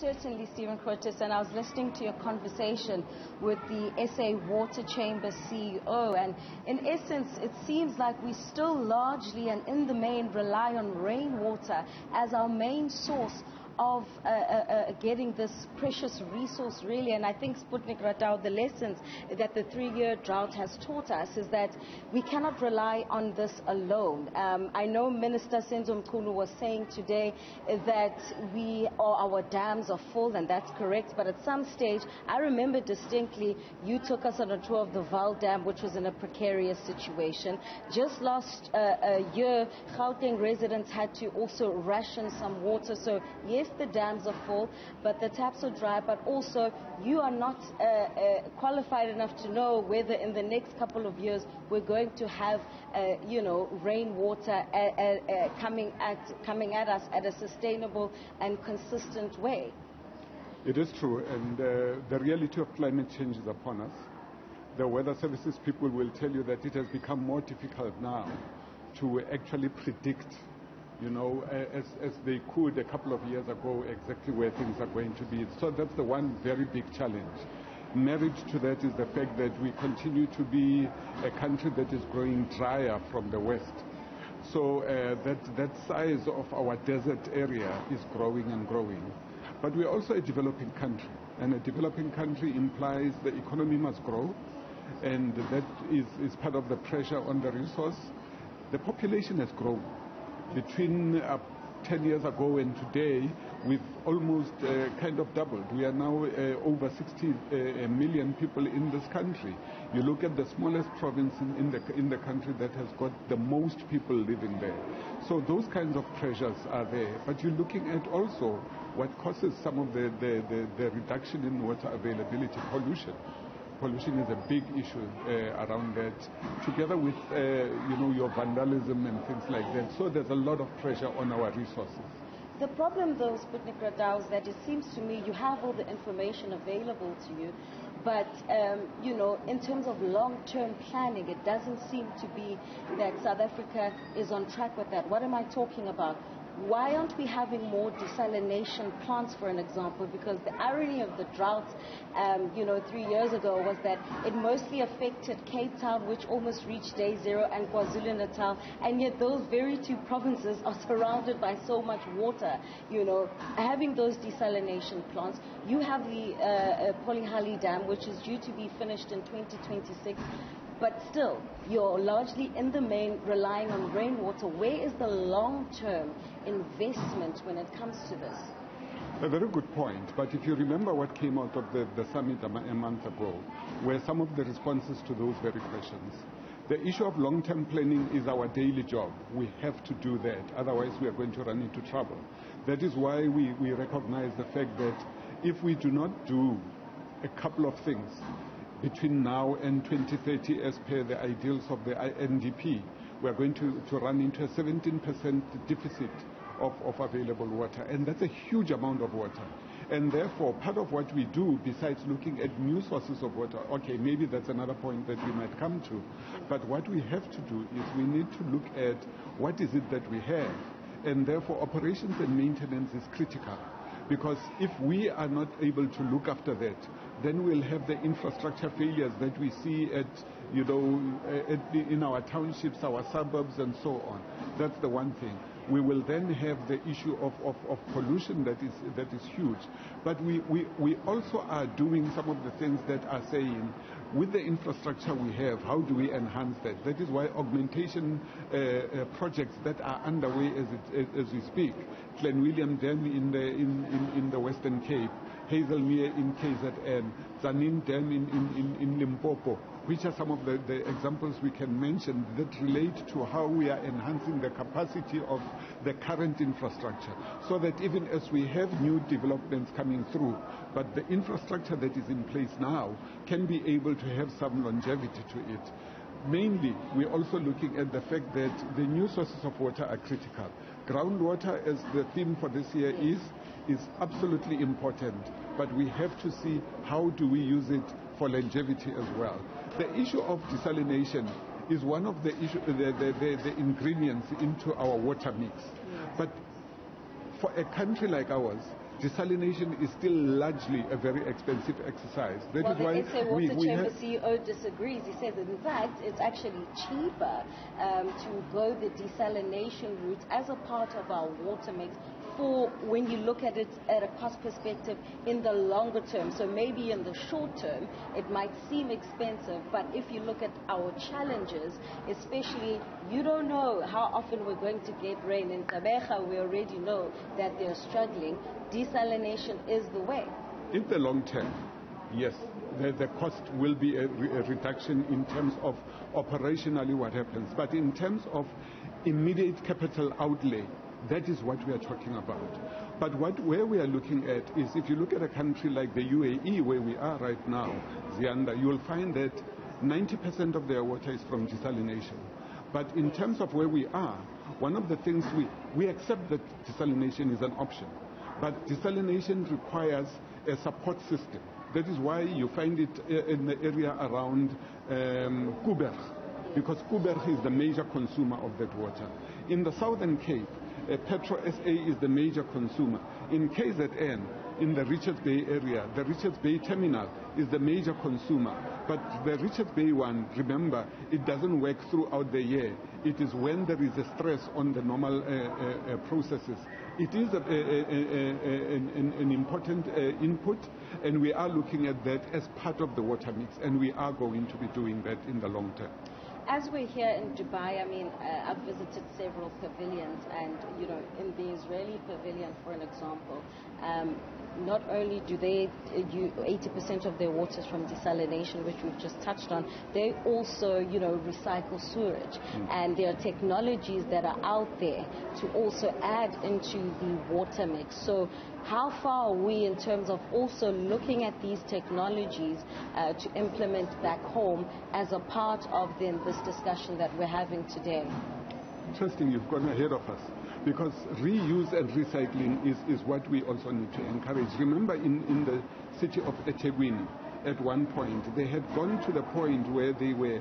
Certainly, Stephen Curtis, and I was listening to your conversation with the SA Water Chamber CEO, and in essence, it seems like we still largely and in the main rely on rainwater as our main source of getting this precious resource, really. And I think Sputnik Ratau, the lessons that the 3-year drought has taught us is that we cannot rely on this alone. I know Minister Ziyanda Ngcobo was saying today that our dams are full, and that's correct, but at some stage, I remember distinctly, you took us on a tour of the Val Dam, which was in a precarious situation. Just last year, Gauteng residents had to also ration some water. So yes, the dams are full, but the taps are dry, but also you are not qualified enough to know whether in the next couple of years we're going to have, rainwater coming at us at a sustainable and consistent way. It is true, and the reality of climate change is upon us. The weather services people will tell you that it has become more difficult now to actually predict, as they could a couple of years ago, exactly where things are going to be. So that's the one very big challenge. Married to that is the fact that we continue to be a country that is growing drier from the west. So that size of our desert area is growing and growing. But we're also a developing country, and a developing country implies the economy must grow, and that is part of the pressure on the resource. The population has grown. Between 10 years ago and today, we've almost kind of doubled. We are now over 60 million people in this country. You look at the smallest province in the country that has got the most people living there. So those kinds of pressures are there. But you're looking at also what causes some of the reduction in water availability, pollution. Pollution is a big issue around that, together with your vandalism and things like that. So there's a lot of pressure on our resources. The problem, though, Sputnik Ratau, is that it seems to me you have all the information available to you, but in terms of long-term planning, it doesn't seem to be that South Africa is on track with that. What am I talking about? Why aren't we having more desalination plants, for an example? Because the irony of the drought, 3 years ago was that it mostly affected Cape Town, which almost reached day zero, and KwaZulu-Natal, and yet those very two provinces are surrounded by so much water. Having those desalination plants, you have the Polihali Dam, which is due to be finished in 2026. But still, you're largely in the main relying on rainwater. Where is the long-term investment when it comes to this? A very good point. But if you remember what came out of the summit a month ago, were some of the responses to those very questions. The issue of long-term planning is our daily job. We have to do that. Otherwise, we are going to run into trouble. That is why we recognize the fact that if we do not do a couple of things between now and 2030, as per the ideals of the NDP, we are going to run into a 17% deficit of available water. And that's a huge amount of water. And therefore, part of what we do, besides looking at new sources of water, okay, maybe that's another point that we might come to. But what we have to do is we need to look at what is it that we have. And therefore, operations and maintenance is critical. Because if we are not able to look after that, then we'll have the infrastructure failures that we see in our townships, our suburbs, and so on. That's the one thing. We will then have the issue of pollution that is huge. But we also are doing some of the things that are saying, with the infrastructure we have, how do we enhance that? That is why augmentation projects that are underway as we speak. Glen William Dam in the Western Cape, Hazelmere in KZN, Zanin Dam in Limpopo, which are some of the examples we can mention that relate to how we are enhancing the capacity of the current infrastructure, so that even as we have new developments coming through, but the infrastructure that is in place now can be able to have some longevity to it. Mainly, we're also looking at the fact that the new sources of water are critical. Groundwater, as the theme for this year is absolutely important, but we have to see how do we use it for longevity as well. The issue of desalination is one of the ingredients into our water mix. But for a country like ours, desalination is still largely a very expensive exercise. That well, is the why SA Water Chamber CEO disagrees. He says that in fact it's actually cheaper to go the desalination route as a part of our water mix for when you look at it at a cost perspective in the longer term. So maybe in the short term it might seem expensive, but if you look at our challenges, especially you don't know how often we're going to get rain. In Tabeja we already know that they're struggling. Desalination is the way. In the long term, yes, the cost will be a reduction in terms of operationally what happens, but in terms of immediate capital outlay, that is what we are talking about. But where we are looking at is, if you look at a country like the UAE, where we are right now, Ziyanda, you will find that 90% of their water is from desalination. But in terms of where we are, one of the things we accept that desalination is an option, but desalination requires a support system. That is why you find it in the area around Kuber, because Kuber is the major consumer of that water. In the Southern Cape, Petro SA is the major consumer. In KZN, in the Richards Bay area, the Richards Bay terminal is the major consumer. But the Richards Bay one, remember, it doesn't work throughout the year. It is when there is a stress on the normal processes. It is an important input, and we are looking at that as part of the water mix, and we are going to be doing that in the long term. As we're here in Dubai, I mean, I've visited several pavilions, and, you know, in the Israeli pavilion, for an example, not only do they 80% of their water is from desalination, which we've just touched on, they also, you know, recycle sewage. And there are technologies that are out there to also add into the water mix. So how far are we in terms of also looking at these technologies to implement back home as a part of then this discussion that we're having today? Interesting, you've gone ahead of us, because reuse and recycling is what we also need to encourage. Remember, in the city of eThekwini, at one point, they had gone to the point where they were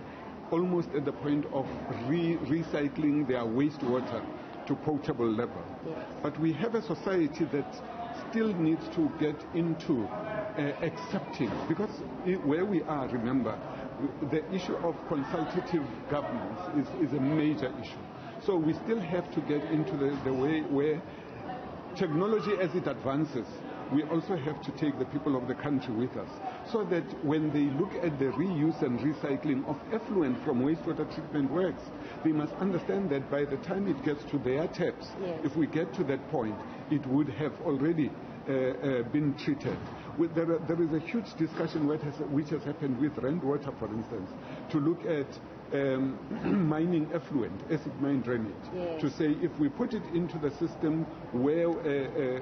almost at the point of recycling their wastewater to potable level. Yes. But we have a society that still needs to get into accepting, because where we are, remember, the issue of consultative governance is a major issue. So we still have to get into the way where technology, as it advances, we also have to take the people of the country with us, so that when they look at the reuse and recycling of effluent from wastewater treatment works, they must understand that by the time it gets to their taps, yes, if we get to that point, it would have already been treated. There is a huge discussion which has happened with rainwater, for instance, to look at mining effluent, acid mine drainage, yes, to say if we put it into the system where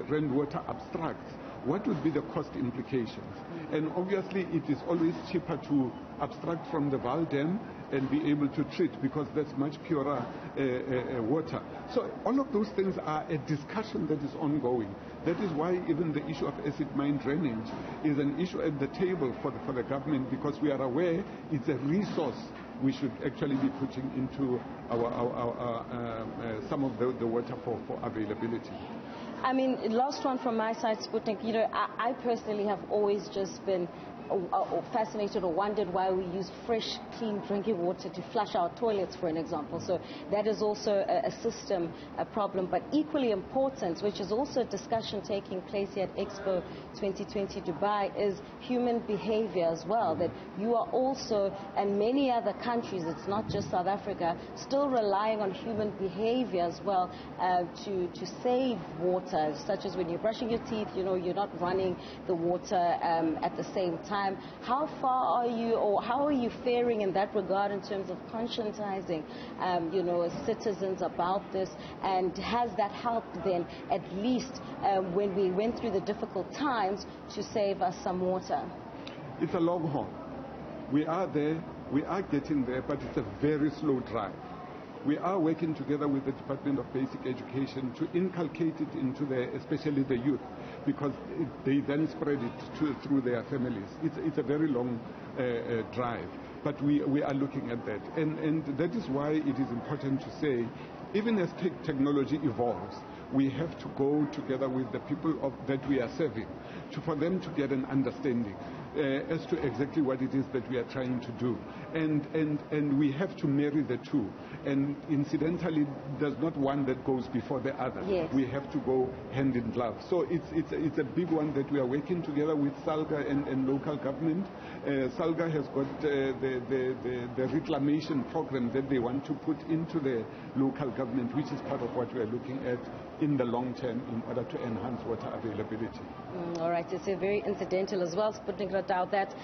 rainwater abstracts, what would be the cost implications? And obviously it is always cheaper to abstract from the Val Dam and be able to treat, because that's much purer water. So all of those things are a discussion that is ongoing. That is why even the issue of acid mine drainage is an issue at the table for the government, because we are aware it's a resource we should actually be putting into our some of the water for availability. I mean, last one from my side, Sputnik. You know, I personally have always just been fascinated or wondered why we use fresh, clean drinking water to flush our toilets, for an example. So that is also a system problem. But equally important, which is also a discussion taking place here at Expo 2020 Dubai, is human behavior as well. That you are also, and many other countries, it's not just South Africa, still relying on human behavior as well to save water, such as when you're brushing your teeth, you know, you're not running the water at the same time. How far are you, or how are you faring in that regard in terms of conscientizing, you know, citizens about this? And has that helped then, at least when we went through the difficult times, to save us some water? It's a long haul. We are there, we are getting there, but it's a very slow drive. We are working together with the Department of Basic Education to inculcate it into especially the youth, because they then spread it through their families. It's a very long drive, but we are looking at that. And that is why it is important to say, even as technology evolves, we have to go together with the people that we are serving for them to get an understanding as to exactly what it is that we are trying to do. And we have to marry the two. And incidentally, there's not one that goes before the other. Yes. We have to go hand in glove. So it's a big one that we are working together with SALGA and local government. SALGA has got the reclamation program that they want to put into the local government, which is part of what we are looking at in the long term in order to enhance water availability. All right, it's very incidental as well, Sputnik Ratau, that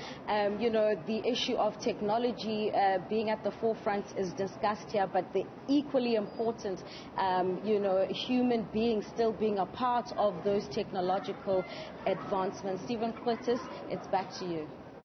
the issue of technology being at the forefront is discussed here, but the equally important, human beings still being a part of those technological advancements. Stephen Quittis, it's back to you.